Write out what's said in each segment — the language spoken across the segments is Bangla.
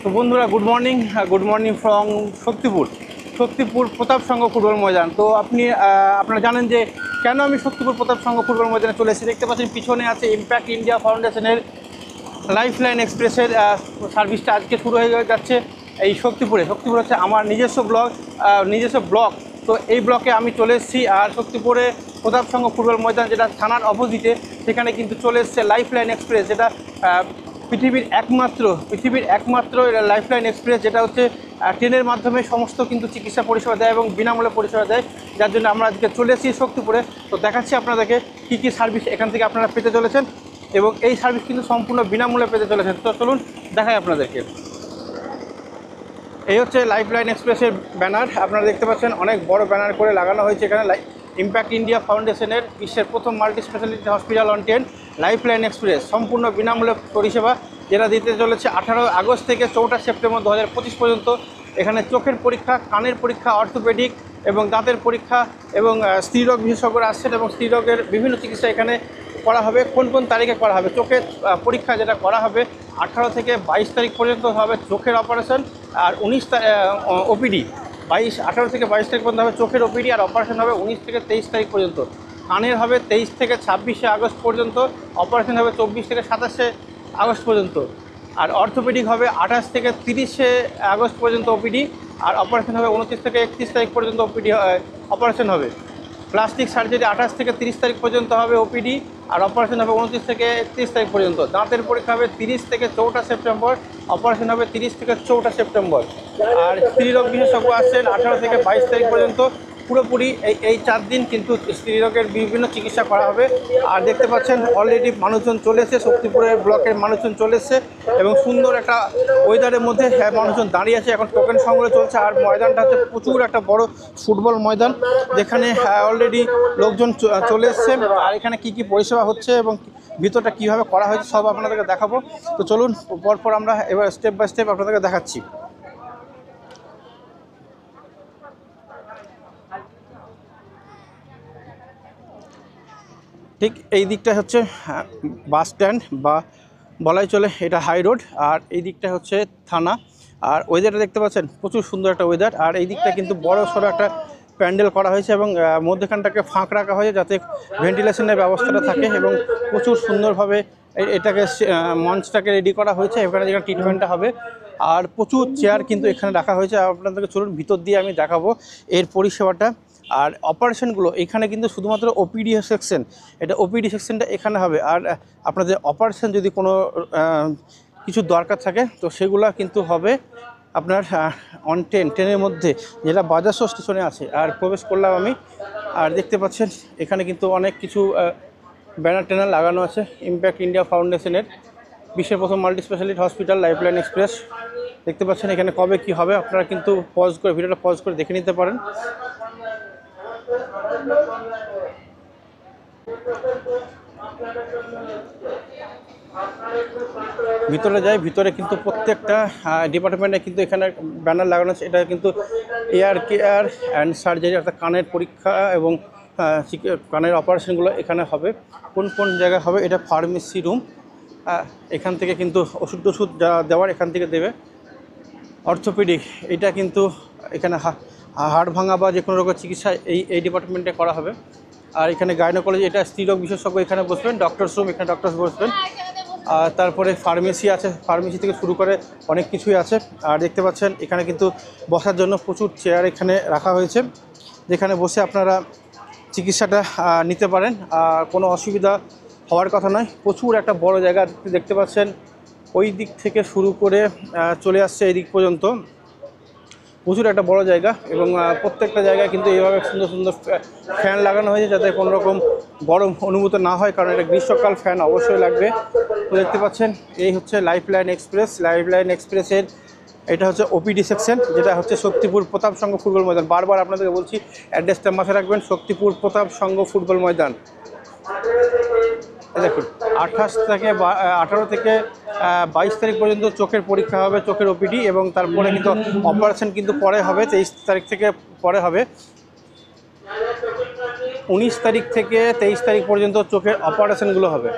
তো বন্ধুরা good morning from Shaktipur Pratap Sangha football ময়দান। তো আপনারা জানেন যে কেন আমি শক্তিপুর প্রতাপ সংঘ ফুটবল ময়দানে চলে এসেছি। দেখতে পাচ্ছেন পিছনে আছে ইম্প্যাক্ট ইন্ডিয়া ফাউন্ডেশনের লাইফলাইন এক্সপ্রেসের সার্ভিসটা আজকে শুরু হয়ে যাচ্ছে এই শক্তিপুর হচ্ছে আমার নিজস্ব ব্লক। তো এই ব্লকে আমি চলে এসেছি, আর শক্তিপুরে প্রতাপ সংঘ ফুটবল ময়দান যেটা থানার অপোজিটে, সেখানে কিন্তু চলে এসছে লাইফলাইন এক্সপ্রেস, যেটা পৃথিবীর একমাত্র লাইফলাইন এক্সপ্রেস, যেটা হচ্ছে ট্রেনের মাধ্যমে সমস্ত কিন্তু চিকিৎসা পরিষেবা দেয় এবং বিনামূল্যে পরিষেবা দেয়, যার জন্য আমরা আজকে চলে এসেছি শক্তিপুরে। তো দেখাচ্ছি আপনাদেরকে কী সার্ভিস এখান থেকে আপনারা পেতে চলেছেন, এবং এই সার্ভিস কিন্তু সম্পূর্ণ বিনামূল্যে পেতে চলেছেন। তো চলুন দেখাই আপনাদেরকে। এই হচ্ছে লাইফলাইন এক্সপ্রেসের ব্যানার, আপনারা দেখতে পাচ্ছেন অনেক বড় ব্যানার করে লাগানো হয়েছে এখানে। ইম্প্যাক্ট ইন্ডিয়া ফাউন্ডেশনের বিশ্বের প্রথম multi speciality hospital on train lifeline express, সম্পূর্ণ বিনামূল্যে পরিষেবা যেটা দিতে চলেছে 18 আগস্ট থেকে 4 সেপ্টেম্বর 2025 পর্যন্ত। এখানে চোখের পরীক্ষা, কানের পরীক্ষা, অর্থোপেডিক এবং দাঁতের পরীক্ষা এবং স্ত্রীরোগ বিশেষজ্ঞরা আসছেন, এবং স্ত্রীরোগের বিভিন্ন চিকিৎসা এখানে করা হবে। কোন তারিখে করা হবে? চোখের পরীক্ষা যেটা করা হবে 18 থেকে 22 তারিখ পর্যন্ত হবে চোখের অপারেশন, আর 18 থেকে 22 তারিখ পর্যন্ত হবে চোখের ওপিডি, আর অপারেশন হবে 19 থেকে 23 তারিখ পর্যন্ত। কানের হবে 23 থেকে 26 আগস্ট পর্যন্ত, অপারেশন হবে 24 থেকে 27 আগস্ট পর্যন্ত। আর অর্থোপেডিক হবে 28 থেকে 30 আগস্ট পর্যন্ত ওপিডি, আর অপারেশন হবে 29 থেকে 31 তারিখ পর্যন্ত অপারেশন হবে। প্লাস্টিক সার্জারি 28 থেকে 30 তারিখ পর্যন্ত হবে ওপিডি, আর অপারেশন হবে 29 থেকে 31 তারিখ পর্যন্ত। দাঁতের পরীক্ষা হবে 30 থেকে 4 সেপ্টেম্বর, অপারেশন হবে 30 থেকে 4 সেপ্টেম্বর। আর স্ত্রীরোগ বিশেষজ্ঞ আসছেন 18 থেকে 22 তারিখ পর্যন্ত। পুরোপুরি এই 4 দিন কিন্তু স্ত্রীরোগের বিভিন্ন চিকিৎসা করা হবে। আর দেখতে পাচ্ছেন অলরেডি মানুষজন চলে এসেছে, শক্তিপুরের ব্লকের মানুষজন চলে এসেছে, এবং সুন্দর একটা ওয়েদারের মধ্যে মানুষজন দাঁড়িয়ে আছে। এখন টোকেন সংগ্রহ চলছে, আর ময়দানটা হচ্ছে প্রচুর একটা বড় ফুটবল ময়দান, যেখানে অলরেডি লোকজন চলে এসছে। আর এখানে কি পরিষেবা হচ্ছে এবং ভিতরটা কীভাবে করা হয়েছে সব আপনাদেরকে দেখাবো। তো চলুন পরপর আমরা এবার স্টেপ বাই স্টেপ আপনাদেরকে দেখাচ্ছি। ঠিক এই দিকটা হচ্ছে বাস স্ট্যান্ড, বা বলাই চলে এটা হাই রোড, আর এই দিকটা হচ্ছে থানা। আর ওয়েদারটা দেখতে পাচ্ছেন প্রচুর সুন্দর একটা ওয়েদার। আর এই দিকটা কিন্তু বড় সড়ো একটা প্যান্ডেল করা হয়েছে, এবং মধ্যখানটাকে ফাঁক রাখা হয়েছে যাতে ভেন্টিলেশনের ব্যবস্থাটা থাকে, এবং প্রচুর সুন্দরভাবে এটাকে মঞ্চটাকে রেডি করা হয়েছে এখানে যেখানে ট্রিটমেন্টটা হবে। আর প্রচুর চেয়ার কিন্তু এখানে রাখা হয়েছে। আপনাদেরকে চলুন ভিতর দিয়ে আমি দেখাবো এর পরিষেবাটা। আর অপারেশনগুলো এখানে কিন্তু শুধুমাত্র ওপিডি সেকশন, এটা ওপিডি সেকশনটা এখানে হবে। আর আপনাদের অপারেশন যদি কোনো কিছু দরকার থাকে তো সেগুলো কিন্তু হবে আপনার অন ট্রেনের মধ্যে, যেটা বাজাজ স্টেশনে আছে। আর প্রবেশ করলাম আমি, আর দেখতে পাচ্ছেন এখানে কিন্তু অনেক কিছু ব্যানার ট্যানার লাগানো আছে। ইম্প্যাক্ট ইন্ডিয়া ফাউন্ডেশনের বিশ্বের প্রথম multi speciality hospital lifeline express. দেখতে পাচ্ছেন এখানে কবে কি হবে, আপনারা কিন্তু ভিডিওটা পজ করে দেখে নিতে পারেন। ভিতরে যাই, ভিতরে কিন্তু প্রত্যেকটা ডিপার্টমেন্টে কিন্তু এখানে ব্যানার লাগানো আছে। এটা কিন্তু এয়ার কেয়ার অ্যান্ড সার্জারি, অর্থাৎ কানের পরীক্ষা এবং কানের অপারেশনগুলো এখানে হবে। কোন জায়গায় হবে? এটা ফার্মেসি রুম, এখান থেকে কিন্তু ওষুধ যা দেওয়ার এখান থেকে দেবে। অর্থোপেডিক, এটা কিন্তু এখানে হাড় ভাঙা বা যে কোনো রোগের চিকিৎসা এই ডিপার্টমেন্টে করা হবে। আর এখানে গাইনোকোলজি, এটা স্ত্রীরোগ বিশেষজ্ঞ এখানে বসবেন। ডক্টরস রুম, এখানে ডক্টরস বসবেন। আর তারপরে ফার্মেসি আছে, ফার্মেসি থেকে শুরু করে অনেক কিছুই আছে। আর দেখতে পাচ্ছেন এখানে কিন্তু বসার জন্য প্রচুর চেয়ার এখানে রাখা হয়েছে, যেখানে বসে আপনারা চিকিৎসাটা নিতে পারেন। আর কোনো অসুবিধা হওয়ার কথা নয়। প্রচুর একটা বড় জায়গা দেখতে পাচ্ছেন, ওই দিক থেকে শুরু করে চলে আসছে এই দিক পর্যন্ত। প্রচুর একটা বড় জায়গা, এবং প্রত্যেকটা জায়গায় কিন্তু এইভাবে সুন্দর সুন্দর ফ্যান লাগানো হয়েছে যাতে কোনো রকম গরম অনুভূত না হয়, কারণ এটা গ্রীষ্মকাল, ফ্যান অবশ্যই লাগবে। তো দেখতে পাচ্ছেন এই হচ্ছে লাইফলাইন এক্সপ্রেসের এটা হচ্ছে ওপিডি সেকশন, যেটা হচ্ছে শক্তিপুর প্রতাপ সংঘ ফুটবল ময়দান। বারবার আপনাদেরকে বলছি অ্যাড্রেসটা মাথায় রাখবেন, শক্তিপুর প্রতাপ সংঘ ফুটবল ময়দান। দেখুন 18 থেকে 22 তারিখ পর্যন্ত চোখের পরীক্ষা হবে, চোখের ওপিডি, এবং তারপরে কিন্তু অপারেশন কিন্তু পরে হবে, 23 তারিখ থেকে পরে হবে। 19 তারিখ থেকে 23 তারিখ পর্যন্ত চোখের অপারেশনগুলো হবে।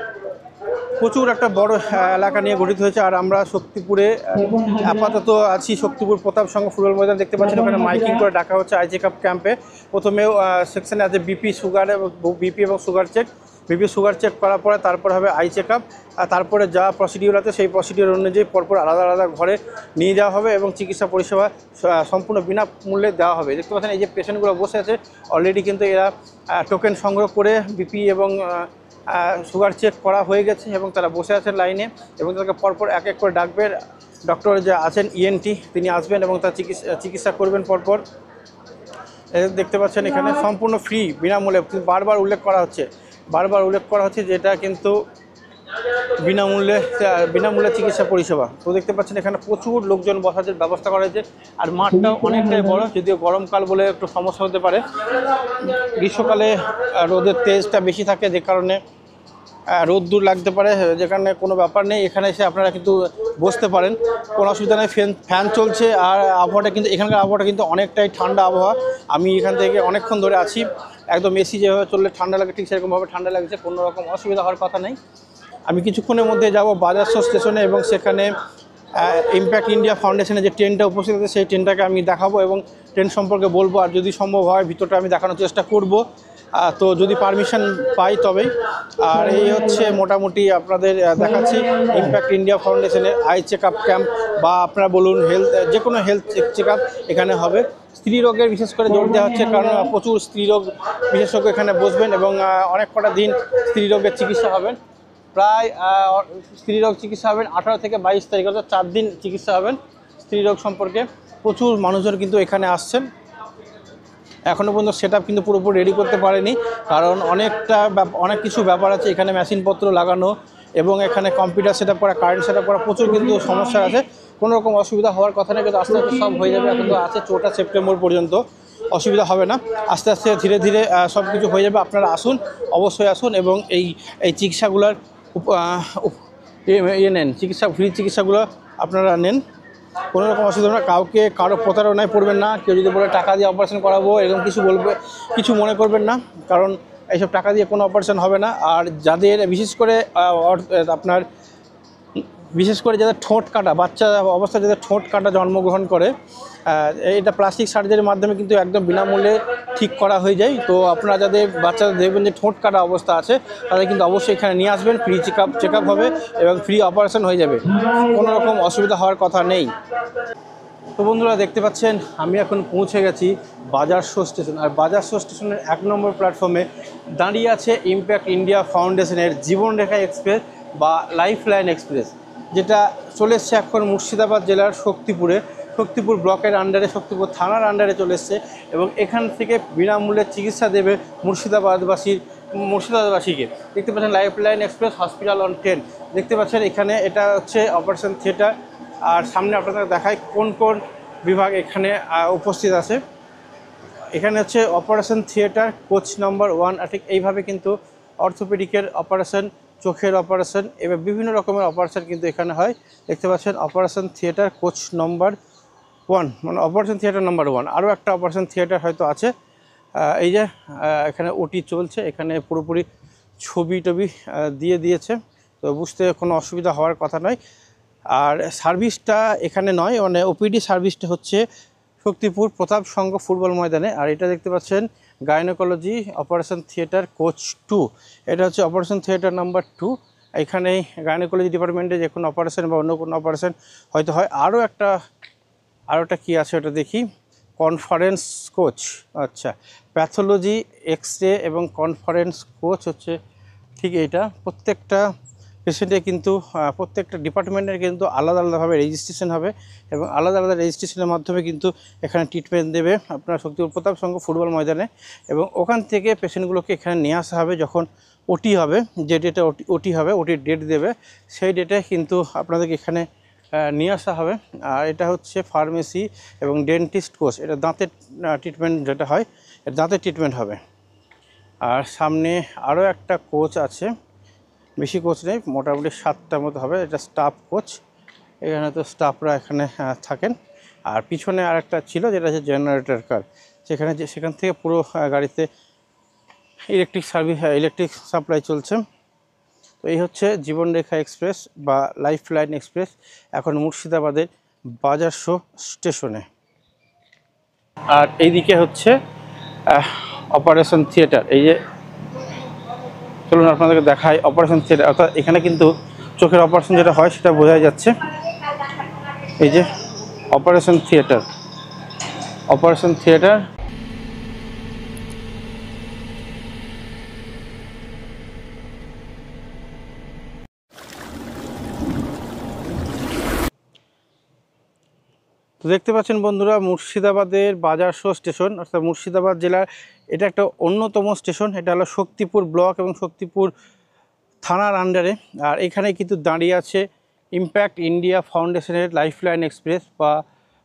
প্রচুর একটা বড় এলাকা নিয়ে গঠিত হয়েছে। আর আমরা শক্তিপুরে আপাতত আছি, শক্তিপুর প্রতাপ সংঘ ফুটবল ময়দান দেখতে পাচ্ছেন। ওখানে মাইকিং করে ডাকা হচ্ছে আই চেক আপ ক্যাম্পে। প্রথমেও সেকশনে আছে বিপি সুগার এবং বিপি এবং sugar check. BP sugar check করার পরে তারপর হবে আই চেক আপ, আর তারপরে যা প্রসিডিওর আছে সেই প্রসিডিওর অনুযায়ী পরপর আলাদা আলাদা ঘরে নিয়ে যাওয়া হবে এবং চিকিৎসা পরিষেবা সম্পূর্ণ বিনামূল্যে দেওয়া হবে। দেখতে পাচ্ছেন এই যে পেশেন্টগুলো বসে আছে, অলরেডি কিন্তু এরা টোকেন সংগ্রহ করে বিপি এবং সুগার চেক করা হয়ে গেছে এবং তারা বসে আছেন লাইনে, এবং তাদেরকে পরপর এক এক করে ডাকবে। ডক্টর যে আছেন ইএনটি তিনি আসবেন এবং তার চিকিৎসা করবেন পরপর। দেখতে পাচ্ছেন এখানে সম্পূর্ণ ফ্রি, বিনামূল্যে। বারবার উল্লেখ করা হচ্ছে যে এটা কিন্তু বিনামূল্যে চিকিৎসা পরিষেবা। তো দেখতে পাচ্ছেন এখানে প্রচুর লোকজন বসার ব্যবস্থা করা হয়েছে। আর মাঠটাও অনেকটাই বড়, যদিও গরমকাল বলে একটু সমস্যা হতে পারে। গ্রীষ্মকালে রোদের তেজটা বেশি থাকে, যে কারণে রোদ্দুর লাগতে পারে, যেখানে কোনো ব্যাপার নেই। এখানে এসে আপনারা কিন্তু বসতে পারেন, কোনো অসুবিধা নেই। ফ্যান চলছে। আর আবহাওয়াটা কিন্তু এখানকার আবহাওয়াটা কিন্তু অনেকটাই ঠান্ডা আবহাওয়া। আমি এখান থেকে অনেকক্ষণ ধরে আছি, একদম এসি যেভাবে চললে ঠান্ডা লাগে ঠিক সেরকমভাবে ঠান্ডা লাগছে, কোনো রকম অসুবিধা হওয়ার কথা নেই। আমি কিছুক্ষণের মধ্যে যাব বাজার শো স্টেশনে এবং সেখানে ইম্প্যাক্ট ইন্ডিয়া ফাউন্ডেশনের যে ট্রেনটা উপস্থিত আছে সেই ট্রেনটাকে আমি দেখাবো এবং ট্রেন সম্পর্কে বলবো। আর যদি সম্ভব হয় ভিতরটা আমি দেখানোর চেষ্টা করব, তো যদি পারমিশন পাই তবেই। আর এই হচ্ছে মোটামুটি আপনাদের দেখাচ্ছি ইম্প্যাক্ট ইন্ডিয়া ফাউন্ডেশনের আই চেক আপ ক্যাম্প, বা আপনারা বলুন যে কোনো হেলথ চেক আপ এখানে হবে। স্ত্রী রোগের বিশেষ করে জোর দেওয়া হচ্ছে, কারণ প্রচুর স্ত্রীরোগ বিশেষজ্ঞ এখানে বসবেন এবং অনেক কটা দিন স্ত্রী রোগের চিকিৎসা হবেন। প্রায় স্ত্রীরোগ চিকিৎসা হবেন 18 থেকে 22 তারিখ, অর্থাৎ 4 দিন চিকিৎসা হবেন স্ত্রীরোগ সম্পর্কে। প্রচুর মানুষজন কিন্তু এখানে আসছেন। এখনও পর্যন্ত সেট আপ কিন্তু পুরোপুরি রেডি করতে পারেনি, কারণ অনেক কিছু ব্যাপার আছে। এখানে মেশিনপত্র লাগানো এবং এখানে কম্পিউটার সেট আপ করা, কারেন্ট সেট আপ করা, প্রচুর কিন্তু সমস্যা আছে। কোনো রকম অসুবিধা হওয়ার কথা নেই, কিন্তু আস্তে আস্তে সব হয়ে যাবে। এখন তো আছে 4 সেপ্টেম্বর পর্যন্ত, অসুবিধা হবে না। আস্তে আস্তে ধীরে ধীরে সব কিছু হয়ে যাবে। আপনারা আসুন, অবশ্যই আসুন এবং এই চিকিৎসাগুলোর নেন, ফ্রি চিকিৎসাগুলো আপনারা নেন। কোনো রকম অসুবিধা না, কারো প্রতারণায় পড়বেন না। কেউ যদি বলে টাকা দিয়ে অপারেশন করাবো এরকম কিছু মনে করবেন না, কারণ এইসব টাকা দিয়ে কোনো অপারেশন হবে না। আর যাদের বিশেষ করে যাদের ঠোঁট কাটা, বাচ্চা অবস্থায় যাদের ঠোঁট কাটা জন্মগ্রহণ করে, এটা প্লাস্টিক সার্জারির মাধ্যমে কিন্তু একদম বিনামূল্যে ঠিক করা হয়ে যায়। তো আপনারা যাদের বাচ্চাদের দেখবেন যে ঠোঁট কাটা অবস্থা আছে, তাদের কিন্তু অবশ্যই এখানে নিয়ে আসবেন। ফ্রি চেক আপ হবে এবং ফ্রি অপারেশন হয়ে যাবে, কোনো রকম অসুবিধা হওয়ার কথা নেই। তো বন্ধুরা দেখতে পাচ্ছেন আমি এখন পৌঁছে গেছি বাজার শো স্টেশন। আর বাজার শো স্টেশনের 1 নম্বর প্ল্যাটফর্মে দাঁড়িয়ে আছে ইম্প্যাক্ট ইন্ডিয়া ফাউন্ডেশনের জীবনরেখা এক্সপ্রেস বা লাইফ লাইন এক্সপ্রেস, যেটা চলে এসছে এখন মুর্শিদাবাদ জেলার শক্তিপুর ব্লকের আন্ডারে, শক্তিপুর থানার আন্ডারে চলে এসছে এবং এখান থেকে বিনামূল্যে চিকিৎসা দেবে মুর্শিদাবাদবাসীকে। দেখতে পাচ্ছেন life line express hospital on train. দেখতে পাচ্ছেন এখানে এটা হচ্ছে অপারেশন থিয়েটার। আর সামনে আপনাদের দেখায় কোন কোন বিভাগ এখানে উপস্থিত আছে। এখানে হচ্ছে অপারেশন থিয়েটার কোচ নম্বর 1, ঠিক এইভাবে কিন্তু অর্থোপেডিকের অপারেশন, চোখের অপারেশন এবং বিভিন্ন রকমের অপারেশন কিন্তু এখানে হয়। দেখতে পাচ্ছেন অপারেশন থিয়েটার কোচ নম্বর 1, মানে অপারেশন থিয়েটার নম্বর 1। আরও একটা অপারেশন থিয়েটার হয়তো আছে। এই যে এখানে ওটি চলছে, এখানে পুরোপুরি ছবি দিয়ে দিয়েছে, তো বুঝতে কোনো অসুবিধা হওয়ার কথা নয়। আর সার্ভিসটা এখানে নয়, মানে ওপিডি সার্ভিসটা হচ্ছে শক্তিপুর প্রতাপ সংঘ ফুটবল ময়দানে। আর এটা দেখতে পাচ্ছেন গাইনোকোলজি অপারেশন থিয়েটার কোচ 2, এটা হচ্ছে অপারেশন থিয়েটার নাম্বার 2। এখানে গাইনোকোলজি ডিপার্টমেন্টে যে কোনো অপারেশন বা অন্য কোনো অপারেশন হয়তো হয়। আরও একটা কী আছে ওটা দেখি, কনফারেন্স কোচ। আচ্ছা, প্যাথোলজি, এক্স রে এবং কনফারেন্স কোচ হচ্ছে ঠিক এইটা। প্রত্যেকটা পেশেন্টে কিন্তু প্রত্যেকটা ডিপার্টমেন্টের কিন্তু আলাদা আলাদাভাবে রেজিস্ট্রেশন হবে এবং আলাদা আলাদা রেজিস্ট্রেশনের মাধ্যমে কিন্তু এখানে ট্রিটমেন্ট দেবে আপনার শক্তিপুর প্রতাপ সংঘ ফুটবল ময়দানে। এবং ওখান থেকে পেশেন্টগুলোকে এখানে নিয়ে আসা হবে যখন ওটি হবে, যে ডেটে ওটি হবে, ওটির ডেট দেবে, সেই ডেটে কিন্তু আপনাদেরকে এখানে নিয়ে আসা হবে। আর এটা হচ্ছে ফার্মেসি এবং ডেন্টিস্ট কোর্স, এটা দাঁতের ট্রিটমেন্ট যেটা হয়, দাঁতের ট্রিটমেন্ট হবে। আর সামনে আরও একটা কোচ আছে, বেশি কোচ নেই, মোটামুটি 7টার মতো হবে। এটা স্টাফ কোচ, এখানে তো স্টাফরা এখানে থাকেন। আর পিছনে আরেকটা ছিল যেটা হচ্ছে জেনারেটর কার, সেখান থেকে পুরো গাড়িতে ইলেকট্রিক সাপ্লাই চলছে। তো এই হচ্ছে জীবনরেখা এক্সপ্রেস বা লাইফলাইন এক্সপ্রেস এখন মুর্শিদাবাদের বাজারশো স্টেশনে। আর এইদিকে হচ্ছে অপারেশন থিয়েটার। এই যে চলুন আপনাদেরকে দেখাই অপারেশন থিয়েটার, অর্থাৎ এখানে কিন্তু চোখের অপারেশন যেটা হয় সেটা বোঝাই যাচ্ছে। এই যে অপারেশন থিয়েটার, অপারেশন থিয়েটার। তো দেখতে পাচ্ছেন বন্ধুরা, মুর্শিদাবাদের বাজারশো স্টেশন, অর্থাৎ মুর্শিদাবাদ জেলার এটা একটা অন্যতম স্টেশন। এটা হলো শক্তিপুর ব্লক এবং শক্তিপুর থানার আন্ডারে। আর এখানে কিন্তু দাঁড়িয়ে আছে ইম্প্যাক্ট ইন্ডিয়া ফাউন্ডেশনের লাইফলাইন এক্সপ্রেস বা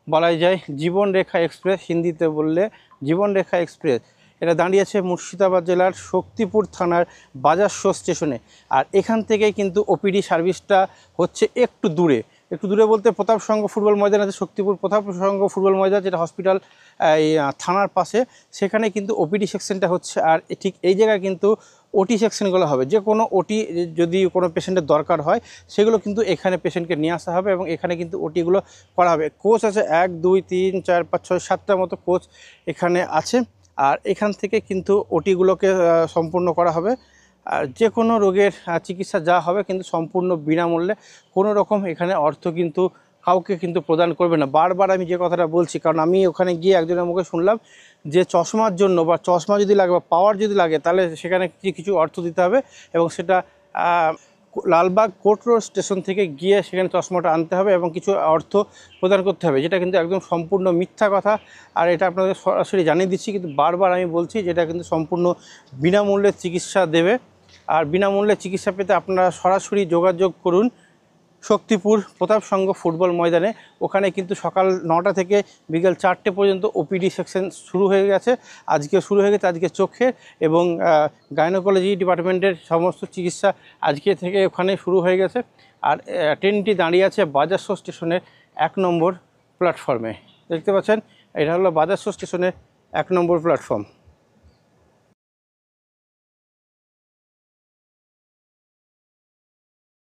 বলাই যায় জীবনরেখা এক্সপ্রেস, হিন্দিতে বললে জীবনরেখা এক্সপ্রেস। এটা দাঁড়িয়েছে মুর্শিদাবাদ জেলার শক্তিপুর থানার বাজারশো স্টেশনে। আর এখান থেকে কিন্তু ওপিডি সার্ভিসটা হচ্ছে একটু দূরে, একটু দূরে বলতে প্রতাপ সংঘ ফুটবল ময়দান আছে, শক্তিপুর প্রতাপ সংঘ ফুটবল ময়দান যেটা হসপিটাল এই থানার পাশে, সেখানে কিন্তু ওপিডি সেকশনটা হচ্ছে। আর ঠিক এই জায়গায় কিন্তু ওটি সেকশনগুলো হবে। যে কোনো ওটি যদি কোনো পেশেন্টের দরকার হয় সেগুলো কিন্তু এখানে পেশেন্টকে নিয়ে আসা হবে এবং এখানে কিন্তু ওটিগুলো করা হবে। কোচ আছে 1 2 3 4 5 6 7টার মতো কোচ এখানে আছে। আর এখান থেকে কিন্তু ওটিগুলোকে সম্পূর্ণ করা হবে। আর যে কোনো রোগের চিকিৎসা যা হবে কিন্তু সম্পূর্ণ বিনামূল্যে, কোনো রকম এখানে অর্থ কিন্তু কাউকে কিন্তু প্রদান করবে না। বারবার আমি যে কথাটা বলছি, কারণ আমি ওখানে গিয়ে একজনের মুখে শুনলাম যে চশমার জন্য বা চশমা যদি লাগে বা পাওয়ার যদি লাগে তাহলে সেখানে কিছু অর্থ দিতে হবে এবং সেটা লালবাগ কোর্ট রোড স্টেশন থেকে গিয়ে সেখানে চশমাটা আনতে হবে এবং কিছু অর্থ প্রদান করতে হবে, যেটা কিন্তু একদম সম্পূর্ণ মিথ্যা কথা। আর এটা আপনাদের সরাসরি জানিয়ে দিচ্ছি, কিন্তু বারবার আমি বলছি যেটা কিন্তু সম্পূর্ণ বিনামূল্যে চিকিৎসা দেবে। আর বিনামূল্যে চিকিৎসা পেতে আপনারা সরাসরি যোগাযোগ করুন শক্তিপুর প্রতাপ সংঘ ফুটবল ময়দানে। ওখানে কিন্তু সকাল 9টা থেকে বিকেল 4টে পর্যন্ত ওপিডি সেকশন শুরু হয়ে গেছে। আজকে শুরু হয়ে গেছে, আজকে চোখের এবং গাইনোকোলজি ডিপার্টমেন্টের সমস্ত চিকিৎসা আজকে থেকে ওখানে শুরু হয়ে গেছে। আর ট্রেনটি দাঁড়িয়ে আছে বাজারশো স্টেশনের 1 নম্বর প্ল্যাটফর্মে। দেখতে পাচ্ছেন এটা হলো বাজারশো স্টেশনের 1 নম্বর প্ল্যাটফর্ম।